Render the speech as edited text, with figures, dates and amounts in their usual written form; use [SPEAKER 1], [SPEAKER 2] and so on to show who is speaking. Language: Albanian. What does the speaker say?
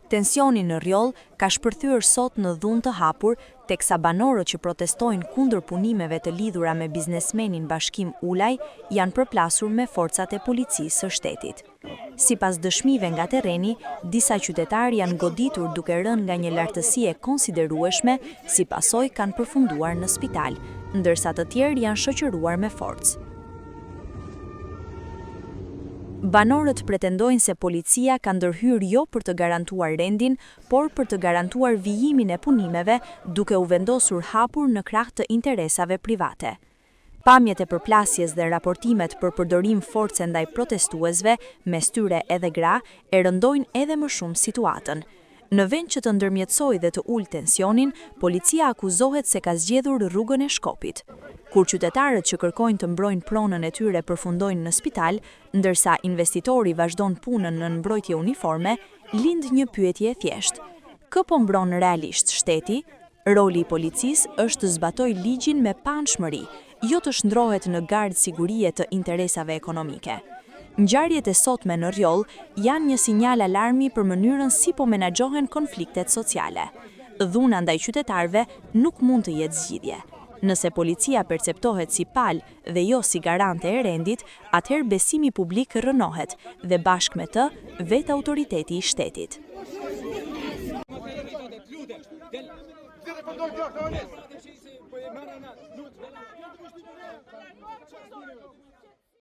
[SPEAKER 1] Tensioni në Rjoll ka shpërthyer sot në dhunë të hapur, teksa banorët që protestojnë kundër punimeve të lidhura me biznesmenin Bashkim Ulaj janë përplasur me forcat e policisë së shtetit. Sipas dëshmive nga terreni, disa qytetarë janë goditur duke rënë nga një lartësi e konsiderueshme, si pasojë kanë përfunduar në spital, ndërsa të tjerë janë shoqëruar me forcë. Banorët pretendojnë se policia ka ndërhyrë jo për të garantuar rendin, por për të garantuar vijimin e punimeve, duke u vendosur hapur në krah të interesave private. Pamjet e përplasjes dhe raportimet për përdorim force ndaj protestuesve, mes tyre edhe gra, e rëndojnë edhe më shumë situatën. Në vend që të ndërmjetësojë dhe të ulë tensionin, policia akuzohet se ka zgjedhur rrugën e Shkopit. Kur qytetarët që kërkojnë të mbrojnë pronën e tyre përfundojnë në spital, ndërsa investitori vazhdon punën në mbrojtje uniforme, lind një pyetje e thjeshtë. Kë po mbron realisht shteti? Roli i policisë është të zbatojë ligjin me panshmëri, jo të shndrohet në gardë sigurie të interesave ekonomike. Ngjarjet e sotme në Rjoll janë një sinjal alarmi për mënyrën si po menaxhohen konfliktet sociale. Dhuna ndaj qytetarëve nuk mund të jetë zgjidhje. Nëse policia perceptohet si palë dhe jo si garante e rendit, atëherë besimi publik rënohet dhe bashkë me të, vetë autoriteti i shtetit.